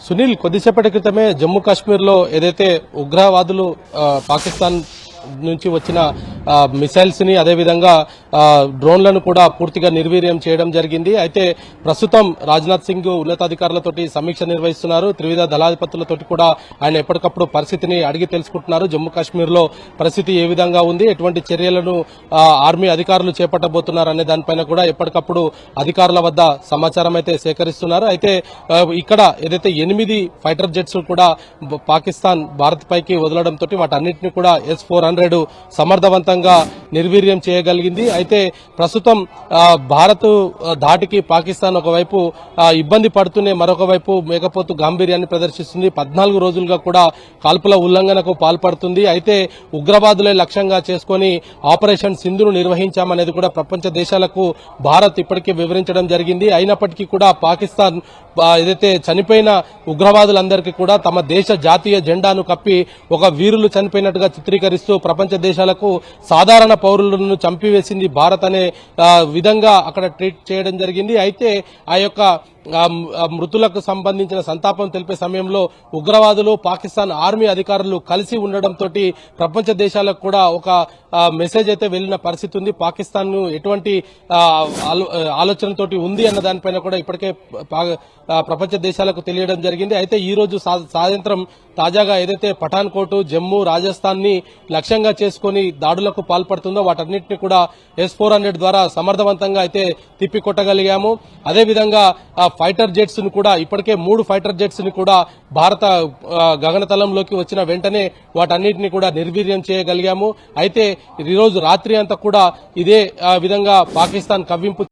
సునీల్, కొద్దిసేపటి క్రితమే జమ్మూ కాశ్మీర్ లో ఏదైతే ఉగ్రవాదులు పాకిస్తాన్ నుంచి వచ్చిన మిసైల్స్ ని అదేవిధంగా డ్రోన్లను కూడా పూర్తిగా నిర్వీర్యం చేయడం జరిగింది. అయితే ప్రస్తుతం రాజ్నాథ్ సింగ్ ఉన్నతాధికారులతోటి సమీక్ష నిర్వహిస్తున్నారు. త్రివిధ దళాధిపతులతోటి కూడా ఆయన ఎప్పటికప్పుడు పరిస్థితిని అడిగి తెలుసుకుంటున్నారు. జమ్మూ కాశ్మీర్ లో పరిస్థితి ఏ విధంగా ఉంది, ఎటువంటి చర్యలను ఆర్మీ అధికారులు చేపట్టబోతున్నారు అనే దానిపైన కూడా ఎప్పటికప్పుడు అధికారుల వద్ద సమాచారం అయితే సేకరిస్తున్నారు. అయితే ఇక్కడ ఏదైతే 8 ఫైటర్ జెట్స్ కూడా పాకిస్తాన్ భారత్ పైకి వదలడంతో వాటన్నిటిని కూడా S-400 సమర్థవంతంగా నిర్వీర్యం చేయగలిగింది. అయితే ప్రస్తుతం భారత్ ధాటికి పాకిస్తాన్ ఒకవైపు ఇబ్బంది పడుతూనే మరొక వైపు మేకపోతు గాంభీర్యాన్ని ప్రదర్శిస్తుంది. 14 రోజులుగా కూడా కాల్పుల ఉల్లంఘనకు పాల్పడుతుంది. అయితే ఉగ్రవాదులే లక్ష్యంగా చేసుకుని ఆపరేషన్ సింధును నిర్వహించామనేది కూడా ప్రపంచ దేశాలకు భారత్ ఇప్పటికే వివరించడం జరిగింది. అయినప్పటికీ కూడా పాకిస్తాన్ ఏదైతే చనిపోయిన ఉగ్రవాదులందరికీ కూడా తమ దేశ జాతీయ జెండాను కప్పి ఒక వీరులు చనిపోయినట్టుగా చిత్రీకరిస్తూ ప్రపంచ దేశాలకు సాధారణ పౌరులను చంపివేసింది భారత్ అనే విధంగా అక్కడ ట్రీట్ చేయడం జరిగింది. అయితే ఆ యొక్క మృతులకు సంబంధించిన సంతాపం తెలిపే సమయంలో ఉగ్రవాదులు పాకిస్తాన్ ఆర్మీ అధికారులు కలిసి ఉండడంతో ప్రపంచ దేశాలకు కూడా ఒక మెసేజ్ అయితే వెళ్లిన పరిస్థితి ఉంది. పాకిస్తాన్ ఎటువంటి ఆలోచనతోటి ఉంది అన్న దానిపైన కూడా ఇప్పటికే ప్రపంచ దేశాలకు తెలియడం జరిగింది. అయితే ఈ రోజు సాయంత్రం తాజాగా ఏదైతే పఠాన్కోట్, జమ్మూ, రాజస్థాన్ ని లక్ష్యంగా చేసుకుని దాడులకు పాల్పడుతుందో వాటన్నింటినీ కూడా S-400 ద్వారా సమర్థవంతంగా అయితే తిప్పికొట్టగలిగాము. అదేవిధంగా ఫైటర్ జెట్స్ ను కూడా ఇప్పటికే 3 ఫైటర్ జెట్స్ ని కూడా భారత గగనతలంలోకి వచ్చిన వెంటనే వాటన్నిటిని కూడా నిర్వీర్యం చేయగలిగాము. అయితే ఈ రోజు రాత్రి అంతా కూడా ఇదే విధంగా పాకిస్తాన్ కవ్వింపు